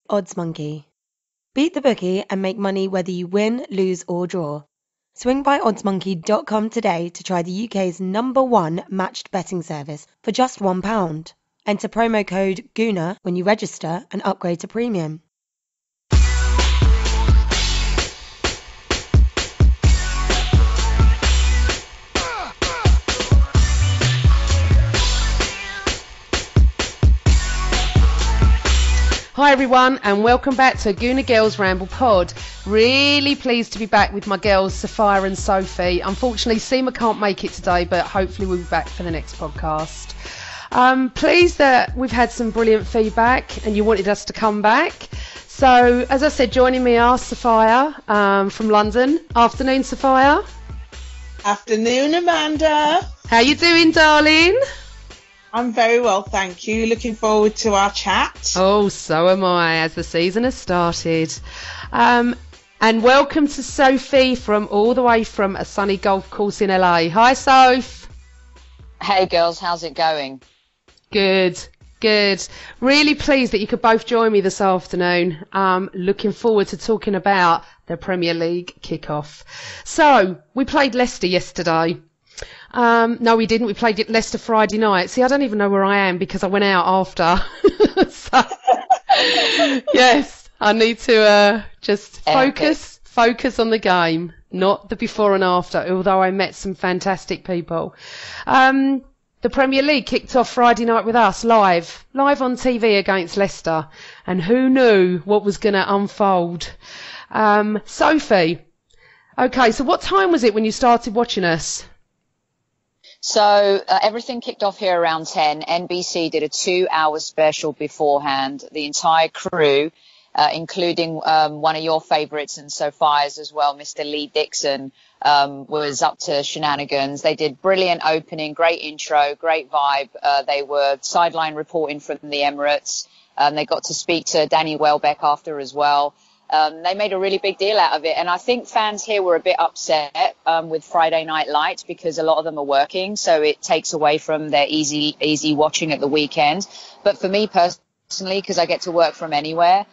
Odds Monkey. Beat the bookie and make money whether you win, lose or draw. Swing by oddsmonkey.com today to try the UK's #1 matched betting service for just £1. Enter promo code Gooner when you register and upgrade to premium. Hi everyone and welcome back to Gooner Ramble pod. Really pleased to be back with my girls Sophie and Sophie. Unfortunately Sima can't make it today, but hopefully we'll be back for the next podcast. Pleased that we've had some brilliant feedback and you wanted us to come back. So as I said, joining me are Sophia from London. Afternoon Sophia. Afternoon Amanda. How you doing darling? I'm very well, thank you. Looking forward to our chat. Oh, so am I, as the season has started. And welcome to Sophie from all the way from a sunny golf course in LA. Hi, Soph. Hey, girls. How's it going? Good. Really pleased that you could both join me this afternoon. Looking forward to talking about the Premier League kickoff. So, we played Leicester yesterday. No, we didn't. We played Leicester Friday night. See, I don't even know where I am because I went out after. So, yes, I need to just focus on the game, not the before and after, although I met some fantastic people. The Premier League kicked off Friday night with us live on TV against Leicester. And who knew what was going to unfold? Sophie, okay, so what time was it when you started watching us? So everything kicked off here around 10. NBC did a 2-hour special beforehand. The entire crew, including one of your favourites and Sophie's as well, Mr. Lee Dixon, was up to shenanigans. They did brilliant opening, great intro, great vibe. They were sideline reporting from the Emirates. They got to speak to Danny Welbeck after as well. They made a really big deal out of it. And I think fans here were a bit upset with Friday Night Lights because a lot of them are working. So it takes away from their easy watching at the weekend. But for me personally, because I get to work from anywhere,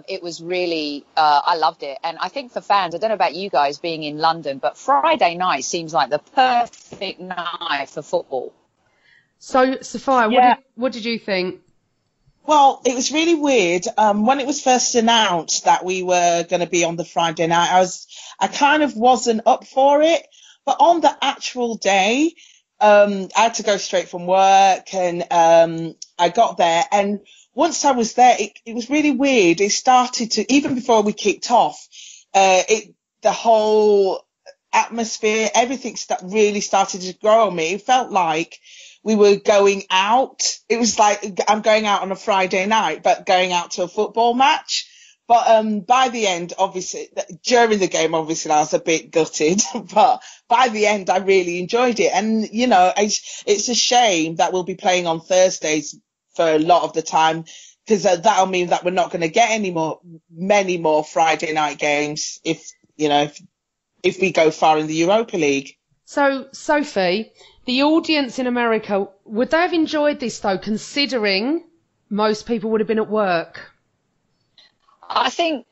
it was really, I loved it. And I think for fans, I don't know about you guys being in London, but Friday night seems like the perfect night for football. So, Sophia, what did you think? Well, it was really weird. When it was first announced that we were going to be on the Friday night, I kind of wasn't up for it. But on the actual day, I had to go straight from work and I got there. And once I was there, it was really weird. It started to, even before we kicked off, the whole atmosphere, everything really started to grow on me. It felt like we were going out. It was like I'm going out on a Friday night, but going out to a football match. But by the end, obviously, during the game, obviously, I was a bit gutted. But by the end, I really enjoyed it. And, you know, it's a shame that we'll be playing on Thursdays for a lot of the time, because that'll mean that we're not going to get many more Friday night games if we go far in the Europa League. So, Sophie, the audience in America, would they have enjoyed this, though, considering most people would have been at work? I think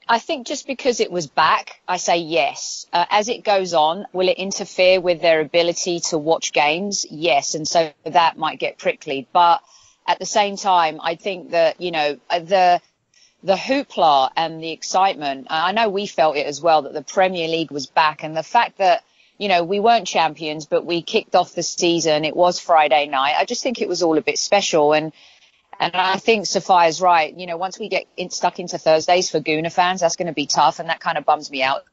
just because it was back, I say yes. As it goes on, will it interfere with their ability to watch games? Yes, and so that might get prickly. But at the same time, I think that, you know, the hoopla and the excitement, I know we felt it as well, that the Premier League was back, and the fact that, you know, we weren't champions, but we kicked off the season. It was Friday night. I just think it was all a bit special. And I think Sophia's right. You know, once we get stuck into Thursdays for Gooner fans, that's going to be tough. And that kind of bums me out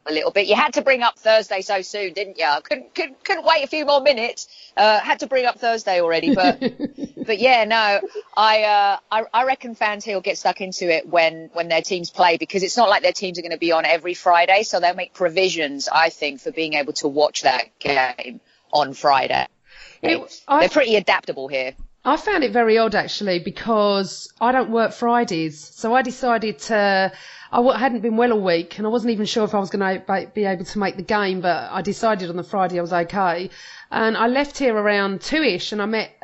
a little bit. You had to bring up Thursday so soon, didn't you? Couldn't wait a few more minutes. Had to bring up Thursday already. But yeah, no, I reckon fans here will get stuck into it when their teams play, because it's not like their teams are going to be on every Friday. So they'll make provisions, I think, for being able to watch that game on Friday. They're pretty adaptable here. I found it very odd, actually, because I don't work Fridays. So I decided I hadn't been well all week, and I wasn't even sure if I was going to be able to make the game, but I decided on the Friday I was okay. And I left here around 2ish, and I met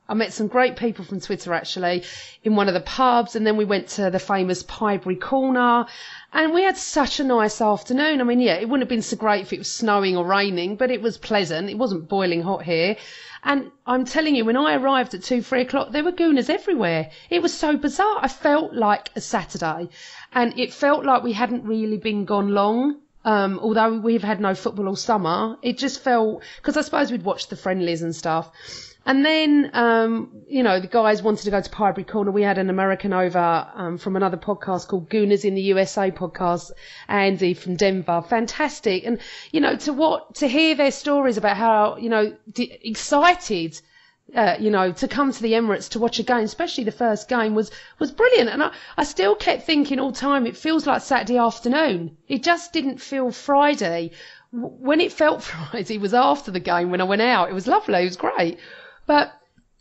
I met some great people from Twitter actually in one of the pubs, and then we went to the famous Pinebury Corner, and we had such a nice afternoon. I mean, yeah, it wouldn't have been so great if it was snowing or raining, but it was pleasant. It wasn't boiling hot here. And I'm telling you, when I arrived at 2-3 o'clock, there were Gooners everywhere. It was so bizarre. I felt like a Saturday, and it felt like we hadn't really been gone long. Although we've had no football all summer, it just felt, because I suppose we'd watched the friendlies and stuff. And then, the guys wanted to go to Pinebury Corner. We had an American over from another podcast called Gooners in the USA podcast, Andy from Denver. Fantastic. And, to hear their stories about how, excited, to come to the Emirates to watch a game, especially the first game, was brilliant. And I still kept thinking all the time, it feels like Saturday afternoon. It just didn't feel Friday. When it felt Friday was after the game when I went out. It was lovely. It was great. But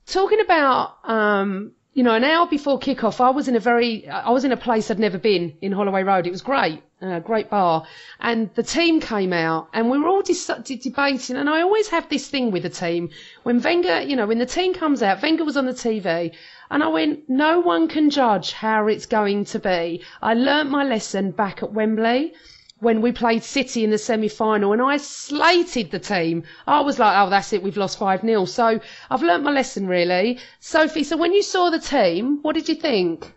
talking about, an hour before kickoff, I was in a place I'd never been in Holloway Road. It was great, great bar. And the team came out and we were all debating. And I always have this thing with the team. When Wenger, when the team comes out, Wenger was on the TV and I went, no one can judge how it's going to be. I learnt my lesson back at Wembley when we played City in the semi-final, and I slated the team. I was like, oh, that's it, we've lost 5-0. So I've learnt my lesson, really. Sophie, so when you saw the team, what did you think?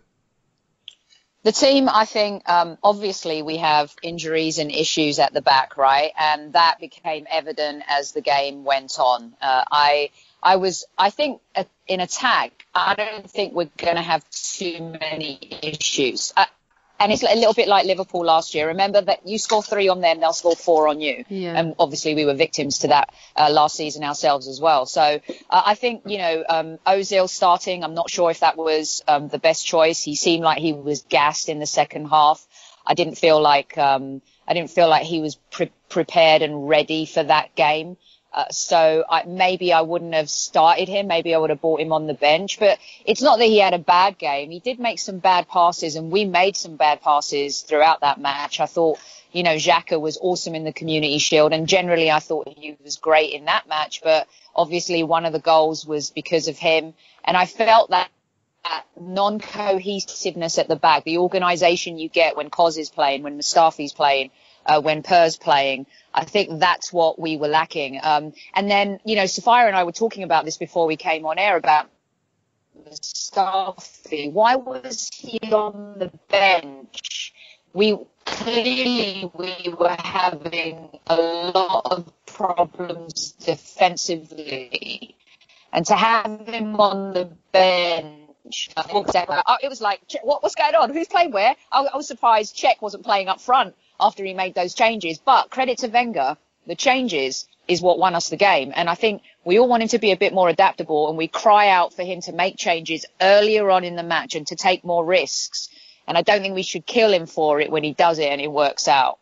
The team, I think, obviously we have injuries and issues at the back, right? And that became evident as the game went on. I think in attack, I don't think we're going to have too many issues. And it's a little bit like Liverpool last year. Remember that you score 3 on them, they'll score 4 on you. Yeah. And obviously we were victims to that last season ourselves as well. So I think, Ozil starting, I'm not sure if that was the best choice. He seemed like he was gassed in the second half. I didn't feel like he was prepared and ready for that game. So maybe I wouldn't have started him. Maybe I would have brought him on the bench. But it's not that he had a bad game. He did make some bad passes, and we made some bad passes throughout that match. I thought, Xhaka was awesome in the Community Shield, and generally I thought he was great in that match. But obviously one of the goals was because of him. And I felt that non-cohesiveness at the back, the organisation you get when Koz is playing, when Mustafi's playing, when Per's playing, I think that's what we were lacking. And then, Sophia and I were talking about this before we came on air about Mustafi. Why was he on the bench? We were having a lot of problems defensively. And to have him on the bench, it was like, what's going on? Who's playing where? I was surprised Cech wasn't playing up front after he made those changes. But credit to Wenger, the changes is what won us the game. And I think we all want him to be a bit more adaptable, and we cry out for him to make changes earlier on in the match and to take more risks. And I don't think we should kill him for it when he does it and it works out.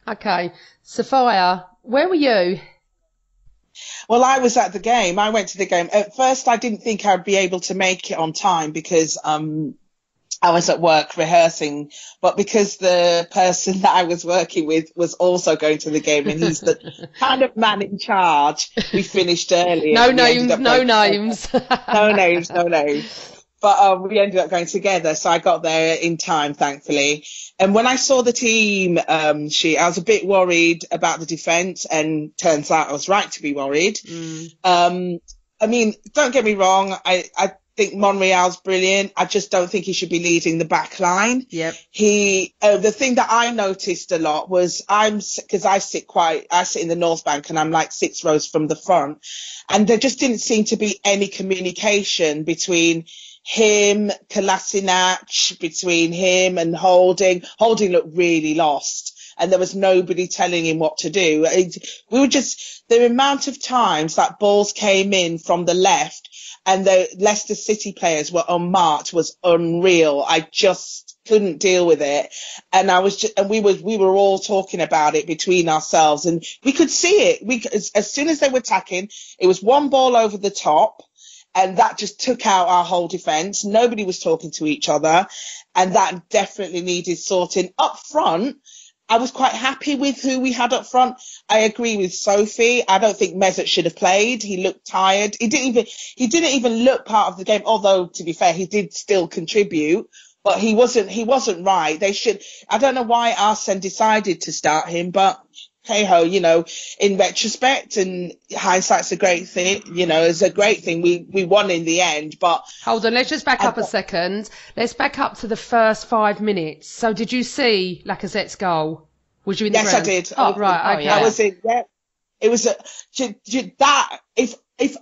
Okay. Sophia, where were you? Well, I was at the game. I went to the game. At first, I didn't think I'd be able to make it on time because I was at work rehearsing, but because the person that I was working with was also going to the game and he's the kind of man in charge, we finished early. No names. No names. But we ended up going together, so I got there in time, thankfully. And when I saw the team sheet, I was a bit worried about the defence, and turns out I was right to be worried. I mean, don't get me wrong, I think Monreal's brilliant. I just don't think he should be leading the back line. Yep. The thing that I noticed a lot was because I sit in the North Bank and I'm like 6 rows from the front, and there just didn't seem to be any communication between him, Kolasinac, between him and Holding. Holding looked really lost, and there was nobody telling him what to do. The amount of times that balls came in from the left and the Leicester City players were unmarked was unreal. I just couldn't deal with it. And we were all talking about it between ourselves, and we could see it. As soon as they were attacking, it was one ball over the top, and that just took out our whole defence. Nobody was talking to each other, and that definitely needed sorting up front. I was quite happy with who we had up front. I agree with Sophie. I don't think Mesut should have played. He looked tired. He didn't even look part of the game, although to be fair, he did still contribute, but he wasn't right. I don't know why Arsene decided to start him, but hey ho, in retrospect, and hindsight's a great thing, it's a great thing. We won in the end, but. Hold on, let's just back up a second. Let's back up to the first 5 minutes. So did you see Lacazette's goal? Was you in the Yes, ground? I did. Oh, right, okay. I was in, yeah. It was if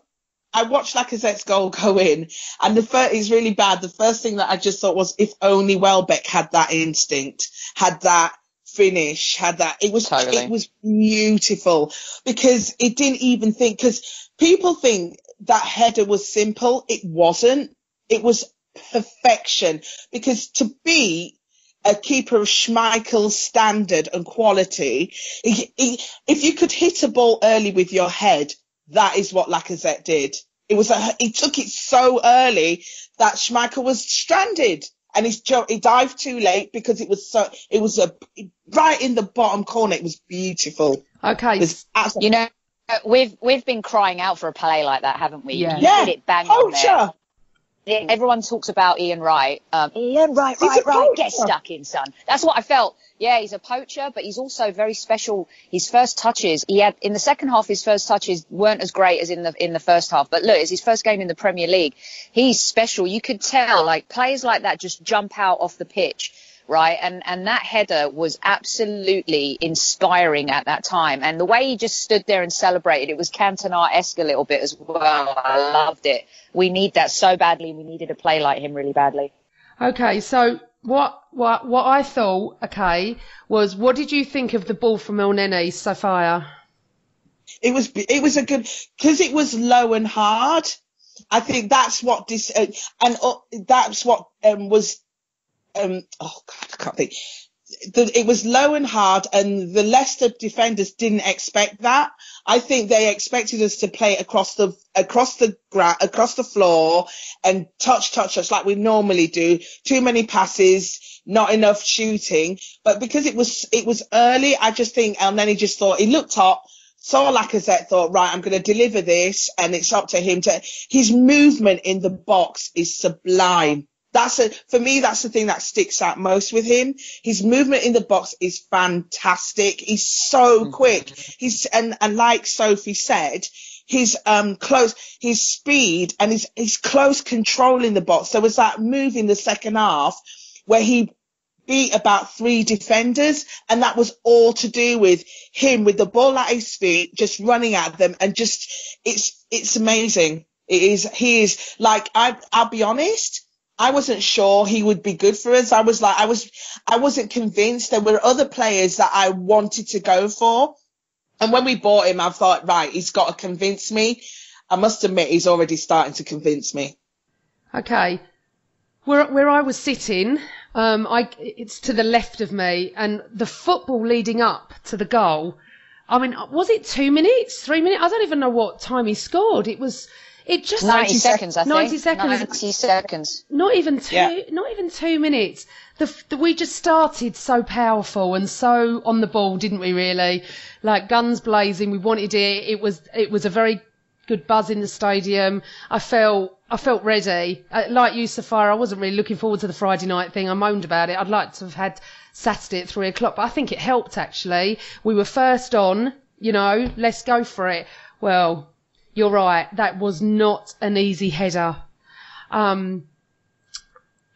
I watched Lacazette's goal go in, and it's really bad. The first thing that I just thought was, if only Welbeck had that instinct, had that finish, it was beautiful, because it didn't even think, because people think that header was simple. It wasn't. It was perfection, because to be a keeper of Schmeichel's standard and quality, if you could hit a ball early with your head, that is what Lacazette did. He took it so early that Schmeichel was stranded. And he dived too late, because it was right in the bottom corner. It was beautiful. Okay. We've been crying out for a play like that, haven't we? Yeah. You hit it bang on there. Everyone talks about Ian Wright. Ian Wright, get stuck in, son. That's what I felt. Yeah, he's a poacher, but he's also very special. His first touches, in the second half, his first touches weren't as great as in the first half. But look, it's his first game in the Premier League. He's special. You could tell, players like that just jump out off the pitch, right? And that header was absolutely inspiring at that time. And the way he just stood there and celebrated, it was Cantona-esque a little bit as well. I loved it. We need that so badly. We needed a play like him really badly. Okay, so what I thought, was, what did you think of the ball from El Nene, Sophia? It was a good, because it was low and hard. I think that's what was, oh God, I can't think. It was low and hard, and the Leicester defenders didn't expect that. I think they expected us to play across the floor and touch like we normally do. Too many passes, not enough shooting. But because it was early, I just think El Neni just thought, he looked up, saw Lacazette, thought, right, I'm going to deliver this, and it's up to him his movement in the box is sublime. For me, that's the thing that sticks out most with him. His movement in the box is fantastic. He's so quick. And like Sophie said, his speed and his close control in the box. There was that move in the second half where he beat about 3 defenders, and that was all to do with him with the ball at his feet, just running at them, and just it's amazing. He is I'll be honest, I wasn't sure he would be good for us. I wasn't convinced. There were other players that I wanted to go for. And when we bought him, I thought, right, he's got to convince me. I must admit, he's already starting to convince me. Okay. Where I was sitting, it's to the left of me, and the football leading up to the goal, I mean, was it 2 minutes, 3 minutes? I don't even know what time he scored. It just 90 seconds, I think. 90 seconds. 90 seconds. Not even 2 minutes. We just started so powerful and so on the ball, didn't we? Really, like guns blazing. We wanted it. It was a very good buzz in the stadium. I felt ready. Like you, Sophia, I wasn't really looking forward to the Friday night thing. I moaned about it. I'd like to have had Saturday at 3:00, but I think it helped actually. We were first on. Let's go for it. Well. You're right. That was not an easy header.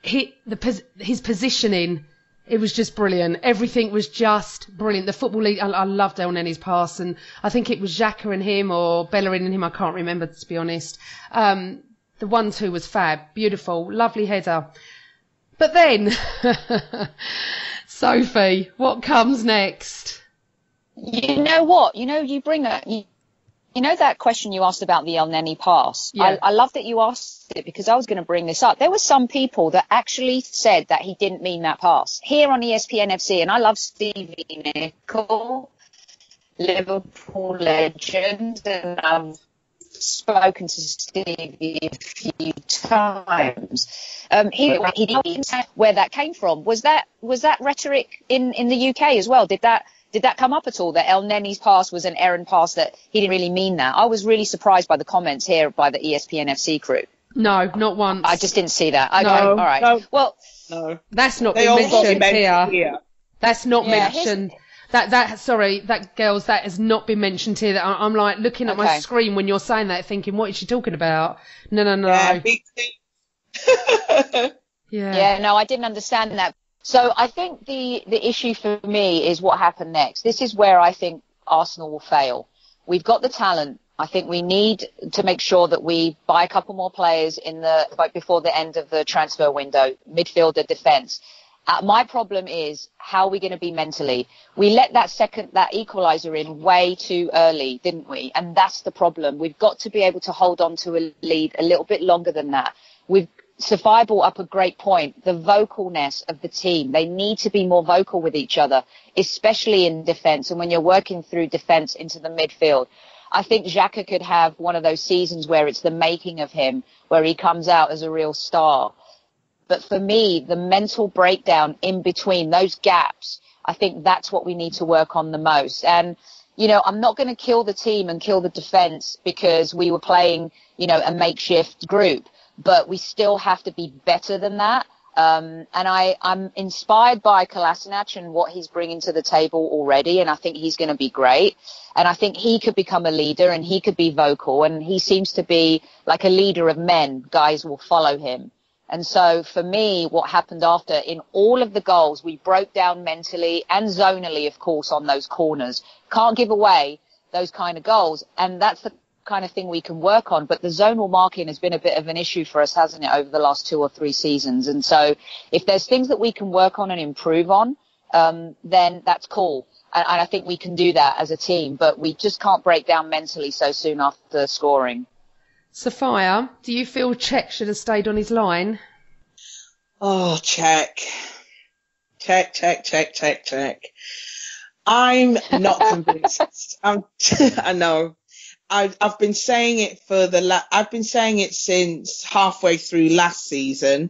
His positioning, it was just brilliant. Everything was just brilliant. The football league, I loved El Nene's pass, and I think it was Xhaka and him or Bellerin and him. I can't remember, to be honest. The 1-2 was fab, beautiful, lovely header. But then, Sophie, what comes next? You know what? You bring up. You know that question you asked about the El Neni pass? Yeah. I love that you asked it, because I was going to bring this up. There were some people that actually said that he didn't mean that pass. Here on ESPN FC, and I love Stevie Nicol, Liverpool legend, and spoken to Stevie a few times. He didn't say where that came from. Was that rhetoric in the UK as well? Did that come up at all? That El Neni's pass was an errant pass, that he didn't really mean that? I was really surprised by the comments here by the ESPN FC crew. No, not once. I just didn't see that. Okay, No, all right. no, well, no. That's not They been all got mentioned mentioned here. That's not mentioned. That girls, that has not been mentioned here. That I'm like looking at my screen when you're saying that, thinking, what is she talking about? No. Yeah, yeah, no, I didn't understand that. So I think the issue for me is what happened next. This is where I think Arsenal will fail. We've got the talent. I think we need to make sure that we buy a couple more players before the end of the transfer window, midfielder, defence. My problem is, how are we going to be mentally? We let that equaliser in way too early, didn't we? And that's the problem. We've got to be able to hold on to a lead a little bit longer than that. Sophie brought up a great point, the vocalness of the team. They need to be more vocal with each other, especially in defence and when you're working through defence into the midfield. I think Xhaka could have one of those seasons where it's the making of him, where he comes out as a real star. But for me, the mental breakdown in between those gaps, I think that's what we need to work on the most. And, I'm not going to kill the team and kill the defence because we were playing, a makeshift group. But we still have to be better than that. And I'm inspired by Kolasinac and what he's bringing to the table already. And I think he's going to be great. And I think he could become a leader and he could be vocal. And he seems to be like a leader of men. Guys will follow him. And so for me, what happened after, in all of the goals, we broke down mentally and zonally, of course, on those corners. Can't give away those kind of goals. And that's the kind of thing we can work on. But the zonal marking has been a bit of an issue for us, hasn't it, over the last 2 or 3 seasons? And so if there's things that we can work on and improve on, then that's cool. And I think we can do that as a team. But we just can't break down mentally so soon after scoring. Sophia, do you feel Cech should have stayed on his line? Oh, Cech. I'm not convinced. I know. I've been saying it I've been saying it since halfway through last season.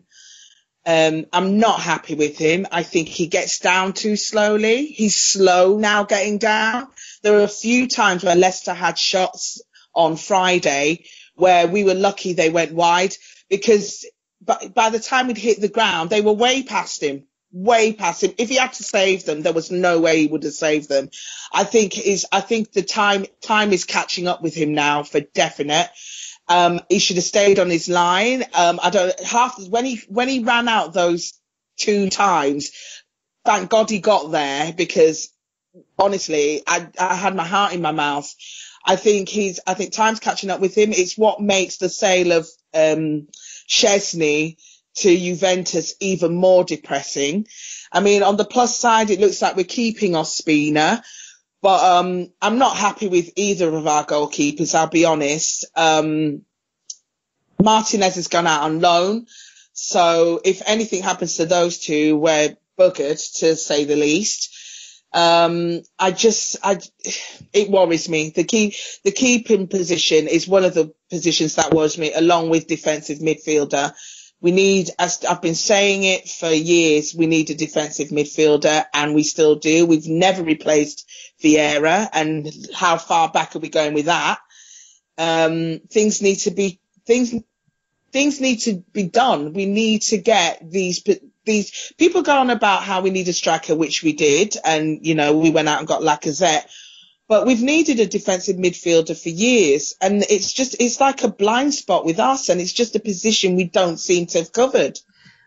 I'm not happy with him. I think he gets down too slowly. He's slow now getting down. There were a few times where Leicester had shots on Friday where we were lucky they went wide, because by the time he'd hit the ground, they were way past him. If he had to save them, there was no way he would have saved them. I think the time is catching up with him now for definite. He should have stayed on his line. When he ran out those 2 times, thank God he got there, because honestly, I had my heart in my mouth. I think time's catching up with him. It's what makes the sale of Szczesny to Juventus even more depressing. I mean, on the plus side, it looks like we're keeping Ospina, but I'm not happy with either of our goalkeepers, I'll be honest. Martinez has gone out on loan, so if anything happens to those two, we're buggered, to say the least. It worries me. The keeping position is one of the positions that worries me, along with defensive midfielder. We need, as I've been saying it for years, we need a defensive midfielder, and we still do. We've never replaced Vieira, and how far back are we going with that? Things need to be done. We need to get these people go on about how we need a striker, which we did, and we went out and got Lacazette. But we've needed a defensive midfielder for years, and it's like a blind spot with us, and it's just a position we don't seem to have covered.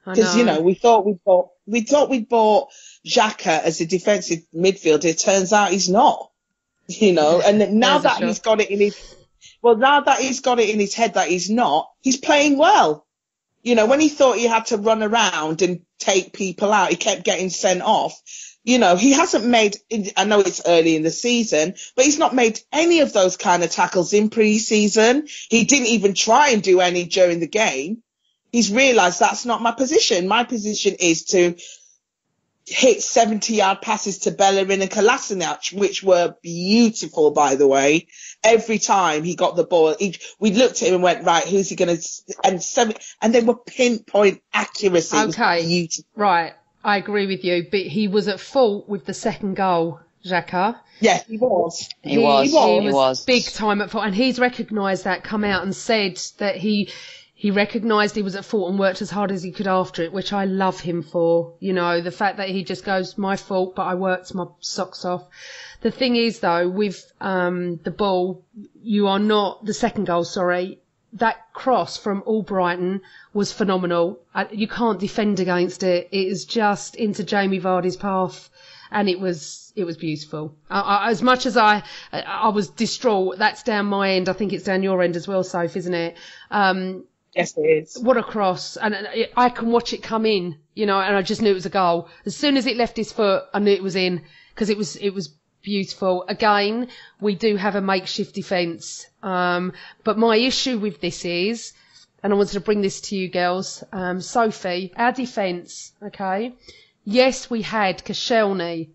Because we thought we'd bought Xhaka as a defensive midfielder. It turns out he's not. And now that he's got it in his head that he's not, he's playing well. When he thought he had to run around and take people out, he kept getting sent off. He hasn't made, I know it's early in the season, but he's not made any of those kind of tackles in pre-season. He didn't even try and do any during the game. He's realised that's not my position. My position is to hit 70-yard passes to Bellerin and Kolasinac, which were beautiful, by the way. Every time he got the ball, we looked at him and went, right, who's he going to... And they were pinpoint accuracy. It was beautiful. Right. I agree with you, but he was at fault with the second goal, Xhaka. Yes, he was. He was big time at fault, and he's recognised that, come out and said that he recognised he was at fault and worked as hard as he could after it, which I love him for. You know, the fact that he just goes, my fault, but I worked my socks off. The thing is, though, with the ball, the second goal, sorry, that cross from Albrighton was phenomenal. You can't defend against it. It is just into Jamie Vardy's path, and it was beautiful. As much as I was distraught, that's down my end. I think it's down your end as well, Soph, isn't it? Yes, it is. What a cross. And I can watch it come in, you know, and I just knew it was a goal. As soon as it left his foot, I knew it was in, because it was beautiful. Again, we do have a makeshift defence. But my issue with this is, and I wanted to bring this to you girls, Sophie, our defence, okay? Yes, we had Koscielny,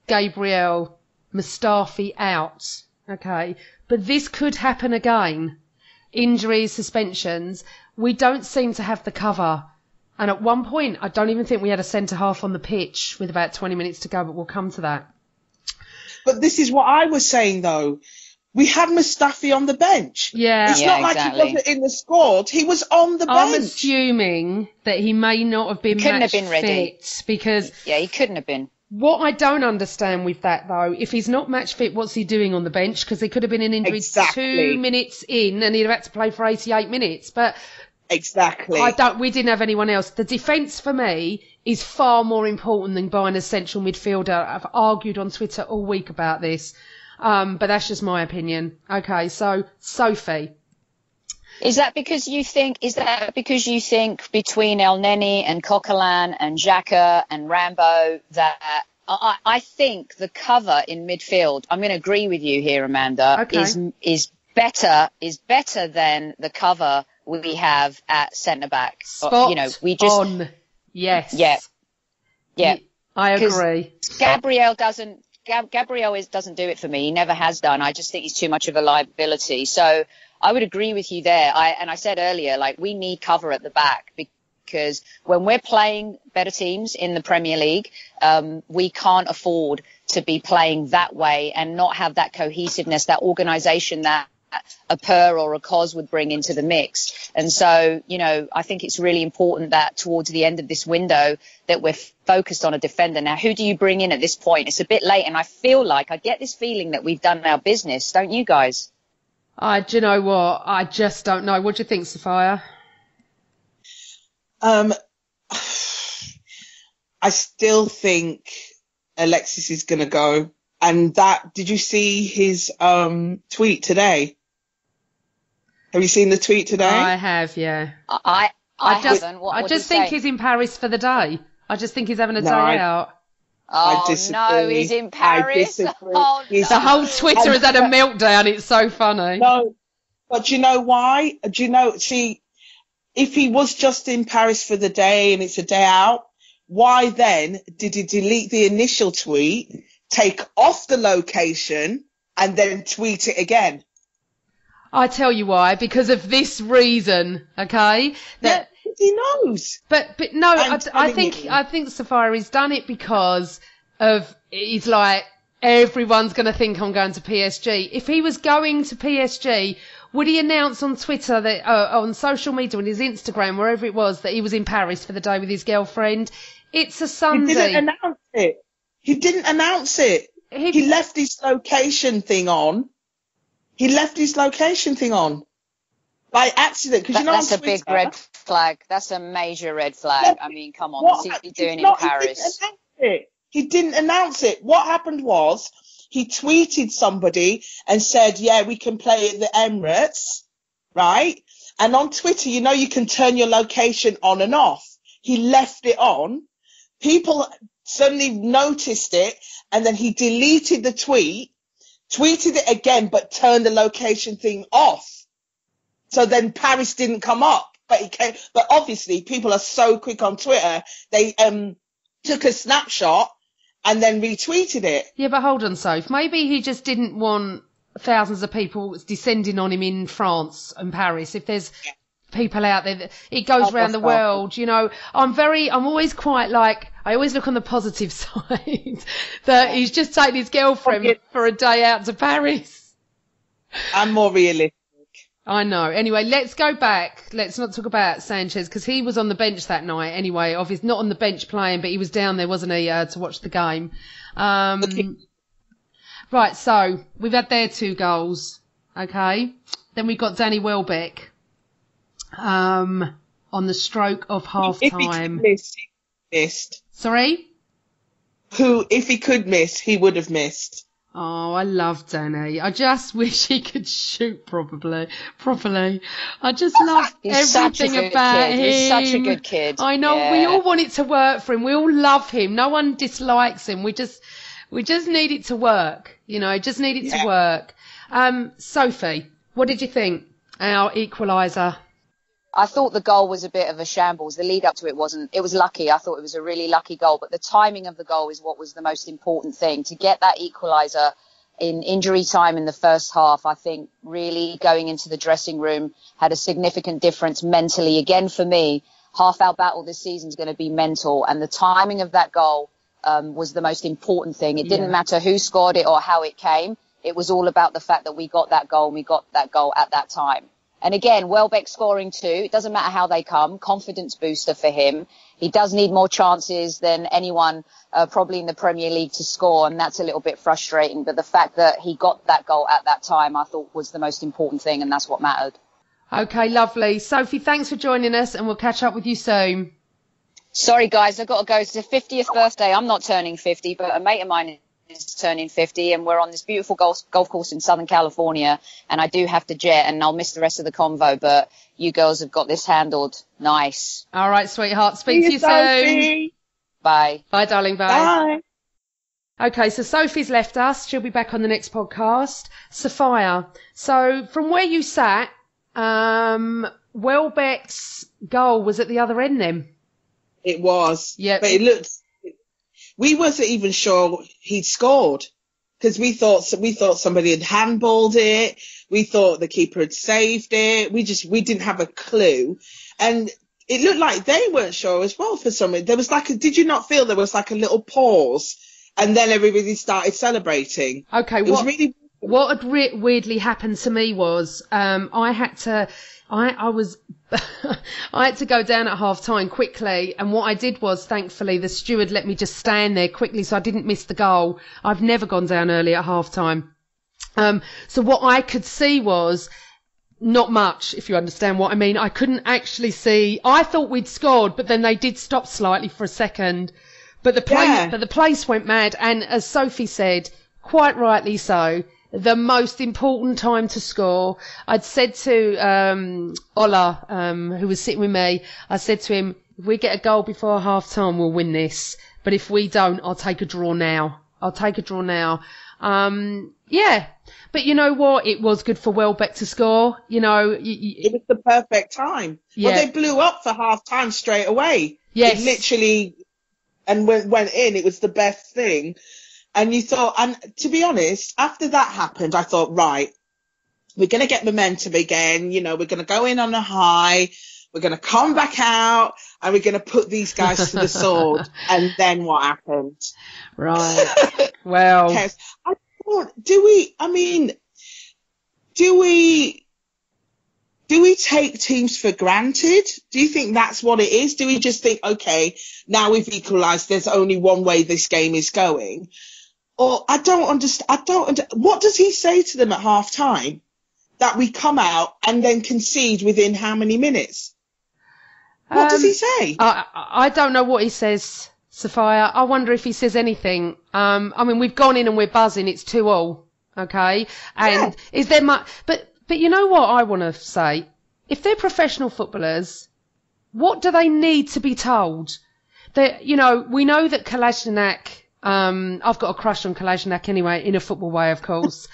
Gabriel, Mustafi out, okay? But this could happen again. Injuries, suspensions. We don't seem to have the cover. And at one point, I don't even think we had a centre-half on the pitch with about 20 minutes to go, but we'll come to that. But this is what I was saying, though. We had Mustafi on the bench. Yeah. It's not like he wasn't in the squad. He was on the bench. I'm assuming that he may not have been match fit, because... Yeah, he couldn't have been. What I don't understand with that, though, if he's not match fit, what's he doing on the bench? Because there could have been an injury 2 minutes in and he'd have had to play for 88 minutes. But exactly, we didn't have anyone else. The defence for me is far more important than buying a central midfielder. I've argued on Twitter all week about this, but that's just my opinion. Okay, so Sophie. Is that because you think between El Neni and Coquelin and Xhaka and Rambo that I think the cover in midfield, I'm going to agree with you here, Amanda, is better than the cover we have at centre back. Spot on. Yes. Yeah. I agree. Gabriel doesn't do it for me. He never has done. I just think he's too much of a liability. So I would agree with you there. I said earlier, like, we need cover at the back, because when we're playing better teams in the Premier League, we can't afford to be playing that way and not have that cohesiveness, that organisation that a Per or a Cos would bring into the mix. And so, you know, I think it's really important that towards the end of this window that we're focused on a defender. Now, who do you bring in at this point? It's a bit late, and I get this feeling that we've done our business, don't you guys? Do you know what? I just don't know. What do you think, Sophia? I still think Alexis is going to go. And did you see his tweet today? Have you seen the tweet today? I have, yeah. I haven't. I just think he's in Paris for the day. I just think he's having a day out. Oh, I disagree. no, he's in Paris. Oh, no. The whole Twitter has had a meltdown. It's so funny. No, but you know why? If he was just in Paris for the day and it's a day out, why then did he delete the initial tweet, take off the location, and then tweet it again? I tell you why, because of this reason, okay? Yeah, he knows. But no, I think Safari's done it because of, he's like, everyone's going to think I'm going to PSG. If he was going to PSG, would he announce on Twitter, that on social media, on his Instagram, wherever it was, that he was in Paris for the day with his girlfriend? It's a Sunday. He didn't announce it. He left his location thing on. By accident, because that's a big red flag. That's a major red flag. I mean, come on, what's he doing in Paris? He didn't announce it. What happened was he tweeted somebody and said, "Yeah, we can play at the Emirates," right? And on Twitter, you know, you can turn your location on and off. He left it on. People suddenly noticed it, and then he deleted the tweet. Tweeted it again, but turned the location thing off. So then Paris didn't come up, but he came. But obviously, people are so quick on Twitter. They took a snapshot and then retweeted it. Yeah, but hold on, Soph. Maybe he just didn't want thousands of people descending on him in France and Paris. If there's people out there, it goes around the world, you know. I'm always quite like, I always look on the positive side that he's just taking his girlfriend for a day out to Paris. I'm more realistic. I know. Anyway, let's go back. Let's not talk about Sanchez because he was on the bench that night anyway. Obviously not on the bench playing, but he was down there, wasn't he, to watch the game. Right, so we've had their 2 goals. Okay. Then we've got Danny Welbeck on the stroke of half time. If he missed. Sorry? If he could miss, he would have missed. Oh, I love Danny. I just wish he could shoot properly. I just love everything about him. He's such a good kid. I know. Yeah. We all want it to work for him. We all love him. No one dislikes him. We just need it to work. You know, just need it to work. Sophie, what did you think? Our equaliser. I thought the goal was a bit of a shambles. The lead up to it wasn't. It was lucky. I thought it was a really lucky goal. But the timing of the goal is what was the most important thing. To get that equaliser in injury time in the first half, I think really going into the dressing room had a significant difference mentally. Again, for me, half our battle this season is going to be mental. And the timing of that goal was the most important thing. It didn't matter who scored it or how it came. It was all about the fact that we got that goal and we got that goal at that time. And again, Welbeck scoring 2, it doesn't matter how they come, confidence booster for him. He does need more chances than anyone probably in the Premier League to score, and that's a little bit frustrating. But the fact that he got that goal at that time, I thought was the most important thing, and that's what mattered. Okay, lovely. Sophie, thanks for joining us, and we'll catch up with you soon. Sorry, guys, I've got to go. It's the 50th birthday. I'm not turning 50, but a mate of mine is turning 50, and we're on this beautiful golf course in Southern California, and I do have to jet, and I'll miss the rest of the convo, but you girls have got this handled nice. All right, sweetheart. Speak to you soon. Bye. Bye, darling. Bye. Okay, so Sophie's left us. She'll be back on the next podcast. Sophia, so from where you sat, Welbeck's goal was at the other end then? It was. Yeah. But it looked... We wasn't even sure he'd scored because we thought somebody had handballed it. We thought the keeper had saved it. We didn't have a clue. And it looked like they weren't sure as well for some reason. There was did you not feel there was like a little pause and then everybody started celebrating? Okay. What had weirdly happened to me was, I had to go down at half time quickly, and what I did was, thankfully, the steward let me just stand there quickly so I didn't miss the goal. I've never gone down early at half time. So what I could see was not much, if you understand what I mean. I couldn't actually see. I thought we'd scored, but then they did stop slightly for a second. But the place went mad, and as Sophie said, quite rightly so, the most important time to score. I'd said to Ola, who was sitting with me, I said to him, if we get a goal before half time, we'll win this. But if we don't, I'll take a draw now. Yeah. But you know what? It was good for Welbeck to score. You know, it was the perfect time. Yeah. Well, they blew up for half time straight away. Yes. It literally, and went in. It was the best thing. And you thought, and to be honest, after that happened, I thought, right, we're going to get momentum again. You know, we're going to go in on a high. We're going to come back out and we're going to put these guys to the sword. And then what happened? Right. Well, do we take teams for granted? Do you think that's what it is? Do we just think, okay, now we've equalised, there's only one way this game is going? Or I don't understand. What does he say to them at half time? That we come out and then concede within how many minutes? What does he say? I don't know what he says, Sophia. I wonder if he says anything. I mean, we've gone in and we're buzzing. It's 2-2. Okay. And is there much, but you know what I want to say? If they're professional footballers, what do they need to be told? That, you know, we know that Kolasinac, I've got a crush on Kolasinac anyway, in a football way, of course.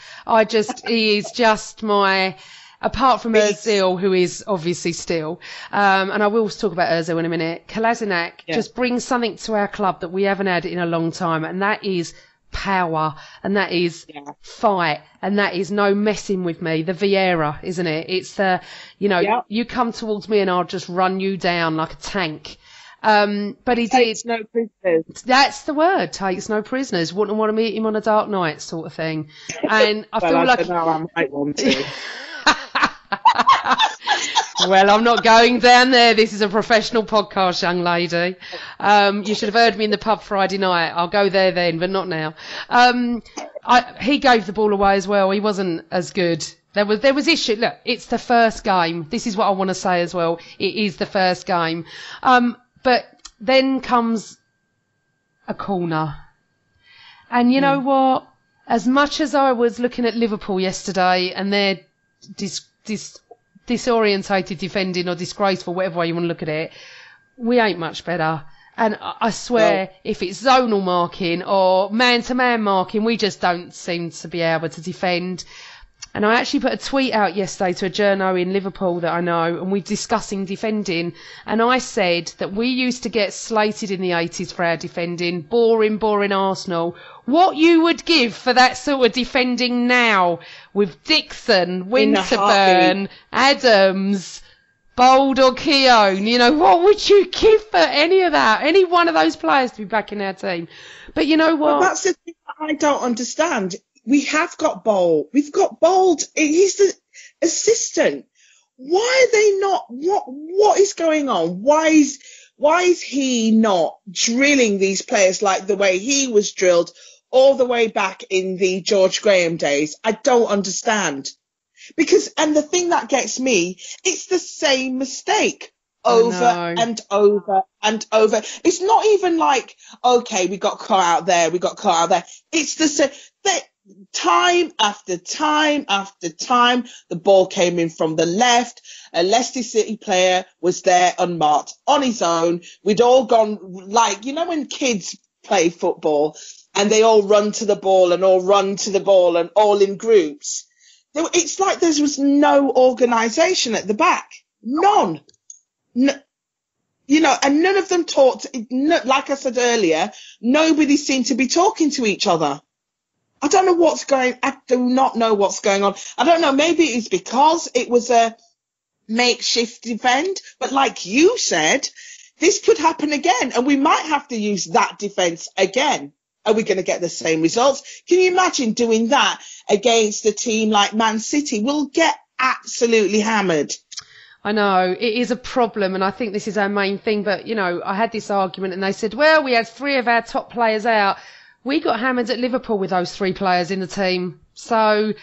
He is just my, apart from Ozil, who is obviously still, and I will talk about Ozil in a minute, Kolasinac just brings something to our club that we haven't had in a long time, and that is power, and that is fight, and that is no messing with me. The Vieira, isn't it? It's the, you come towards me and I'll just run you down like a tank. But he takes no prisoners. That's the word. Takes no prisoners. Wouldn't want to meet him on a dark night, sort of thing. And I feel like I might want to. Well, I'm not going down there. This is a professional podcast, young lady. You should have heard me in the pub Friday night. I'll go there then, but not now. He gave the ball away as well. He wasn't as good. There was issue. Look, it's the first game. This is what I want to say as well. It is the first game. But then comes a corner. And you know what? As much as I was looking at Liverpool yesterday and their disorientated defending or disgraceful, whatever way you want to look at it, we ain't much better. And I swear, if it's zonal marking or man-to-man marking, we just don't seem to be able to defend. And I actually put a tweet out yesterday to a journo in Liverpool that I know, and we're discussing defending. And I said that we used to get slated in the 80s for our defending. Boring Arsenal. What you would give for that sort of defending now with Dixon, Winterburn, Adams, Bold or Keown, what would you give for any of that? Any one of those players to be back in our team? But you know what? Well, that's the thing that I don't understand. We have got Bold. We've got Bold. He's the assistant. Why are they not? What is going on? Why is he not drilling these players like the way he was drilled all the way back in the George Graham days? I don't understand. And the thing that gets me, it's the same mistake over and over and over. It's not even like, okay, we got caught out there. It's the same. Time after time after time, the ball came in from the left. A Leicester City player was there unmarked on his own. We'd all gone when kids play football and they all run to the ball and all run to the ball and all in groups. It's like there was no organisation at the back. None. And none of them talked. Like I said earlier, nobody seemed to be talking to each other. I do not know what's going on. I don't know. Maybe it's because it was a makeshift defend. But like you said, this could happen again. And we might have to use that defence again. Are we going to get the same results? Can you imagine doing that against a team like Man City? We'll get absolutely hammered. I know, it is a problem, and I think this is our main thing. But, I had this argument and they said, well, we had 3 of our top players out. We got hammered at Liverpool with those 3 players in the team. So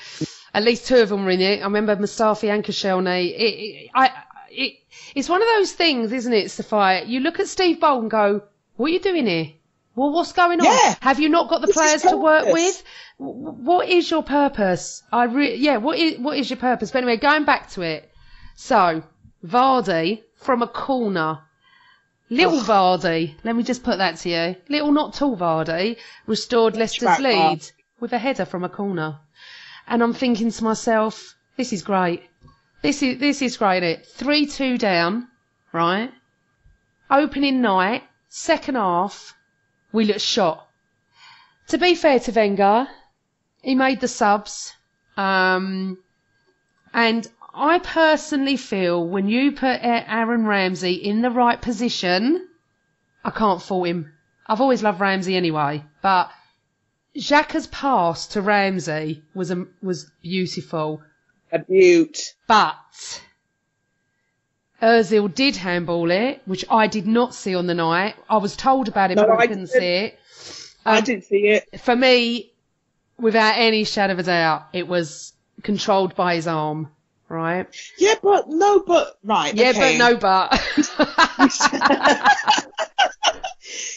at least 2 of them were in it. I remember Mustafi and Koscielny. It's one of those things, isn't it, Sophie? You look at Steve Bold and go, what are you doing here? Well, what's going on? Yeah. Have you not got the players to work with? What is your purpose? What is your purpose? But anyway, going back to it. So, Vardy from a corner. Little Vardy, let me just put that to you. Little, not tall Vardy restored Leicester's lead with a header from a corner. And I'm thinking to myself, this is great. This is great. 3-2 down, right? Opening night, second half, we look shot. To be fair to Wenger, he made the subs. And I personally feel when you put Aaron Ramsey in the right position, I can't fault him. I've always loved Ramsey anyway, but Xhaka's pass to Ramsey was beautiful. A beaut. But Ozil did handball it, which I did not see on the night. I was told about it, but I couldn't see it. I didn't see it. For me, without any shadow of a doubt, it was controlled by his arm. Right. Yeah, but no, but right. Yeah, okay. but no, but.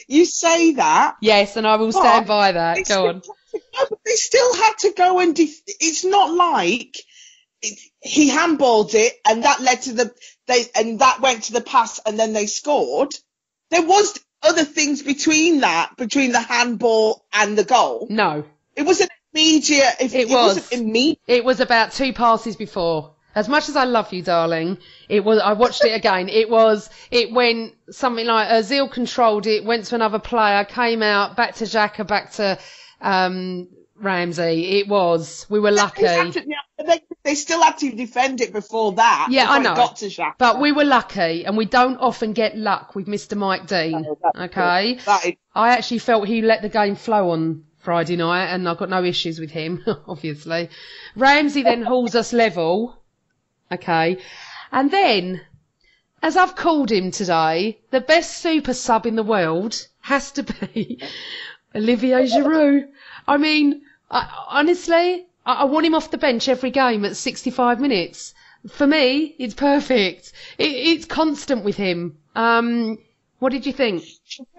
You say that. Yes, and I will stand by that. Go on. But they still had to go and. It's not like he handballed it and that led to that went to the pass and then they scored. There was other things between the handball and the goal. No, it wasn't immediate. It wasn't immediate. It was about 2 passes before. As much as I love you, darling, I watched it again. It went something like Ozil controlled it, went to another player, came out, back to Xhaka, back to Ramsey. We were lucky. They still had to defend it before that. Yeah, I know. It got to Xhaka. But we were lucky, and we don't often get luck with Mr. Mike Dean. Okay? I actually felt he let the game flow on Friday night, and I've got no issues with him, obviously. Ramsey then hauls us level. Okay. And then, as I've called him today, the best super sub in the world has to be Olivier Giroud. I mean, honestly, I want him off the bench every game at 65 minutes. For me, it's perfect. It's constant with him. What did you think?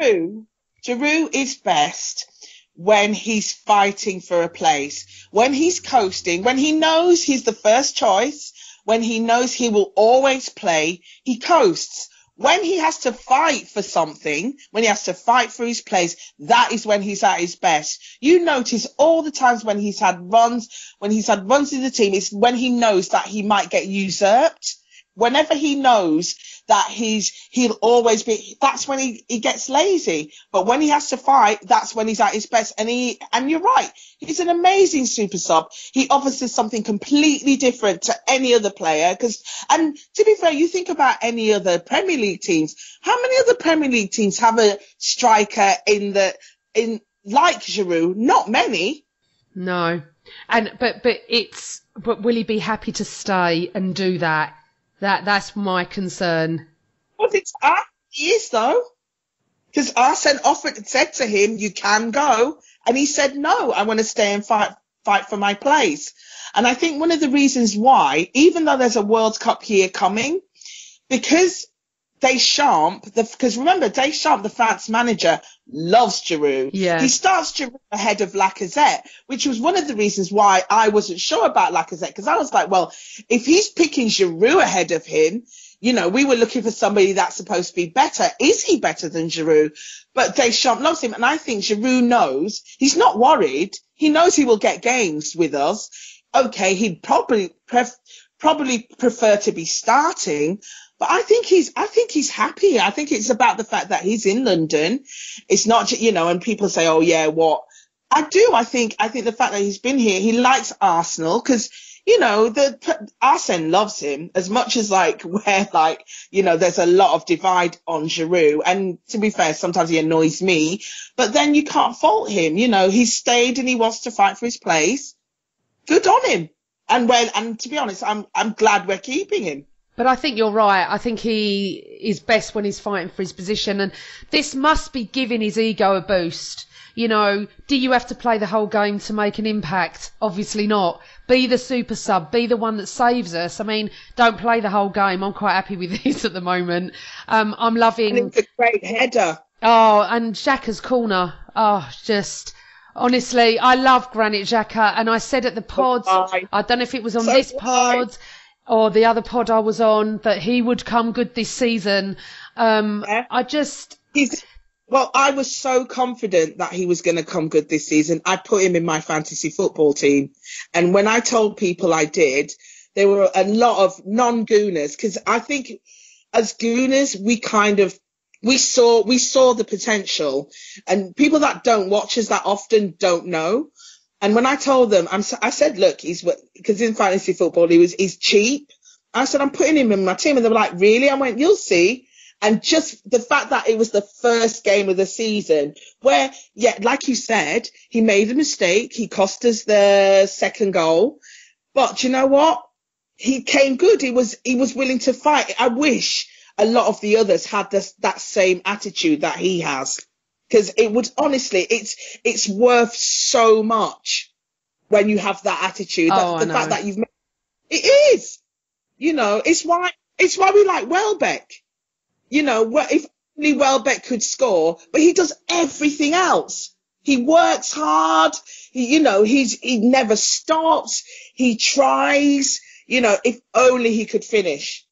Giroud is best when he's fighting for a place, when he's coasting, when he knows he's the first choice, when he knows he will always play, he coasts. When he has to fight for something, when he has to fight for his place, that is when he's at his best. You notice all the times when he's had runs in the team, it's when he knows that he might get usurped. Whenever he knows that he'll always be, that's when he gets lazy. But when he has to fight, that's when he's at his best. And you're right, he's an amazing super sub. He offers us something completely different to any other player. And to be fair, you think about any other Premier League teams. How many other Premier League teams have a striker like Giroud? Not many. No. But will he be happy to stay and do that? That's my concern. Well, he is though, because Arsene said to him, "You can go," and he said, "No, I want to stay and fight for my place." And I think one of the reasons why, even though there's a World Cup year coming, because because remember, Deschamps, the France manager, loves Giroud. Yeah. He starts Giroud ahead of Lacazette, which was one of the reasons why I wasn't sure about Lacazette, because I was like, well, if he's picking Giroud ahead of him, we were looking for somebody that's supposed to be better. Is he better than Giroud? But Deschamps loves him, and I think Giroud knows. He's not worried. He knows he will get games with us. Okay, he'd probably prefer to be starting, but I think he's happy. I think it's about the fact that he's in London. It's not, and people say, oh yeah, what? I do. I think the fact that he's been here, he likes Arsenal because, Arsene loves him as much as there's a lot of divide on Giroud. And to be fair, sometimes he annoys me, but then you can't fault him. He's stayed and he wants to fight for his place. Good on him. And to be honest, I'm glad we're keeping him. But I think you're right. I think he is best when he's fighting for his position. And this must be giving his ego a boost. Do you have to play the whole game to make an impact? Obviously not. Be the super sub. Be the one that saves us. I mean, don't play the whole game. I'm quite happy with this at the moment. I'm loving... And it's a great header. Oh, and Xhaka's corner. Oh, just... Honestly, I love Granit Xhaka. And I said at the pod, I don't know if it was on this pod... or the other pod I was on, that he would come good this season. Yeah. I was so confident that he was going to come good this season. I put him in my fantasy football team. And when I told people I did, there were a lot of non-Gooners, because I think as Gooners, we saw the potential, and people that don't watch us that often don't know. And when I told them, I said, look, because in fantasy football, he's cheap. I said, I'm putting him in my team. And they were like, really? I went, you'll see. And just the fact that it was the first game of the season where, yeah, like you said, he made a mistake. He cost us the second goal. But you know what? He came good. He was willing to fight. I wish a lot of the others had that same attitude that he has. Because it would, honestly, it's worth so much when you have that attitude. The fact that you've made it is, it's why we like Welbeck. If only Welbeck could score, but he does everything else. He works hard. He never stops. He tries. If only he could finish.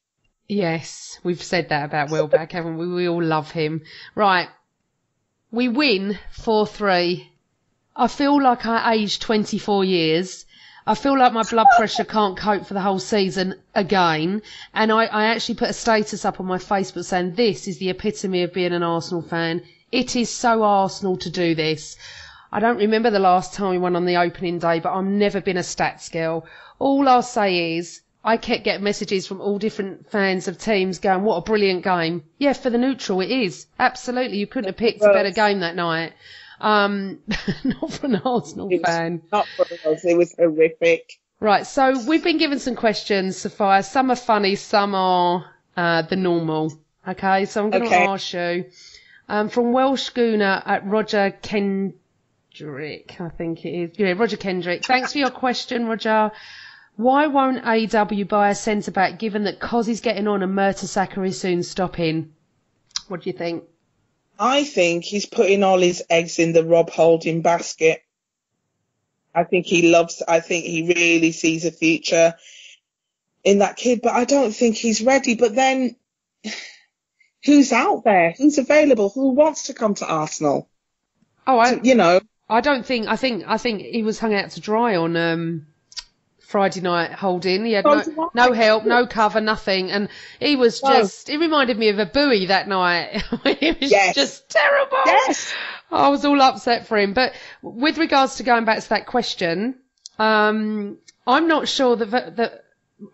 Yes, we've said that about Welbeck, haven't we? We all love him. Right. We win 4-3. I feel like I aged 24 years. I feel like my blood pressure can't cope for the whole season again. And I actually put a status up on my Facebook saying this is the epitome of being an Arsenal fan. It is so Arsenal to do this. I don't remember the last time we won on the opening day, but I've never been a stats girl. All I'll say is I kept getting messages from all different fans of teams going, what a brilliant game. Yeah, for the neutral it is. Absolutely. You couldn't have picked a better game that night. Not for an Arsenal fan. Not for us. It was horrific. Right, so we've been given some questions, Sophia. Some are funny, some are the normal. Okay, so I'm going to ask you from Welsh Gooner at Roger Kendrick, I think it is. Yeah, Roger Kendrick. Thanks for your question, Roger. Why won't AW buy a centre-back given that Cos is getting on and Mertesacker is soon stopping? What do you think? I think he's putting all his eggs in the Rob Holding basket. I think he really sees a future in that kid, but I don't think he's ready. But then who's out there? Who's available? Who wants to come to Arsenal? Oh, I think he was hung out to dry on Friday night Holding. He had no help, no cover, nothing. And he was he reminded me of a buoy that night. It was just terrible. Yes. I was all upset for him. But with regards to going back to that question, I'm not sure that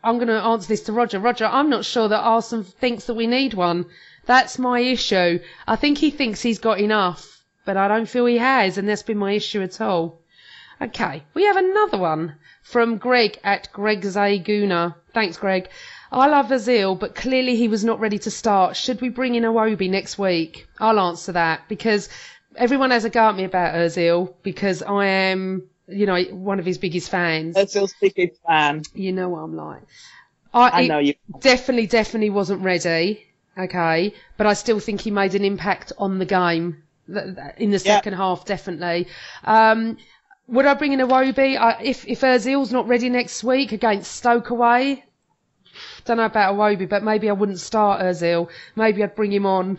I'm going to answer this to Roger. Roger, I'm not sure that Arsenal thinks that we need one. That's my issue. I think he thinks he's got enough, but I don't feel he has, and that's been my issue at all. Okay, we have another one from Greg at Greg's A Gooner. Thanks, Greg. I love Ozil, but clearly he was not ready to start. Should we bring in Iwobi next week? I'll answer that because everyone has a go at me about Ozil because I am, one of his biggest fans. Ozil's biggest fan. You know what I'm like. I know you. Definitely wasn't ready. Okay, but I still think he made an impact on the game in the second half. Definitely. Would I bring in Iwobi? If Ozil's not ready next week against Stoke away, don't know about Iwobi, but maybe I wouldn't start Ozil. Maybe I'd bring him on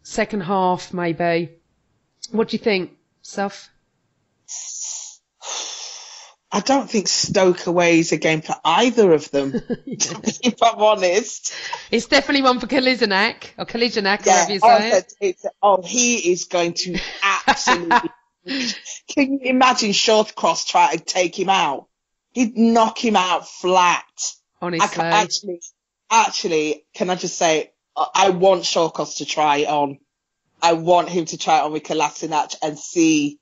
second half, maybe. What do you think, Soph? I don't think Stoke away is a game for either of them, if I'm honest. It's definitely one for Kolasinac, or whatever you say it. He is going to absolutely... Can you imagine Shortcross try to take him out? He'd knock him out flat. Honestly. Actually, can I just say, I want Shortcross to try it on. I want him to try it on with Kolasinac and see...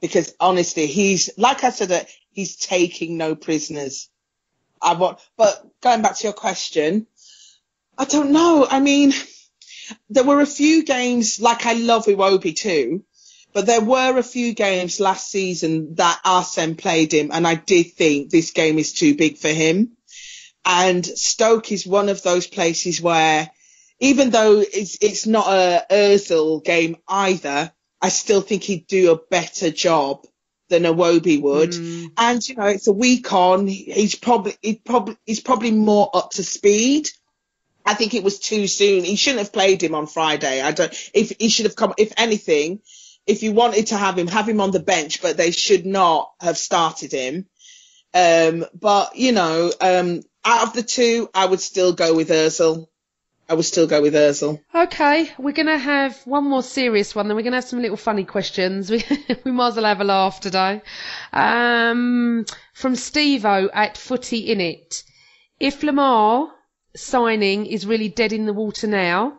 Because honestly, he's, like I said, he's taking no prisoners. But going back to your question, I don't know. I mean, there were a few games, like I love Iwobi too, but there were a few games last season that Arsene played him, and I did think this game is too big for him. And Stoke is one of those places where, even though it's not a Ozil game either, I still think he'd do a better job than Iwobi would. And, it's a week on. He's probably more up to speed. I think it was too soon. He shouldn't have played him on Friday. He should have come, if anything, if you wanted to have him on the bench, but they should not have started him. But, out of the two, I would still go with Ozil. Okay, we're going to have one more serious one, then we're going to have some little funny questions. We might as well have a laugh today. From Steve-O at Footy Innit. If Lamar signing is really dead in the water now,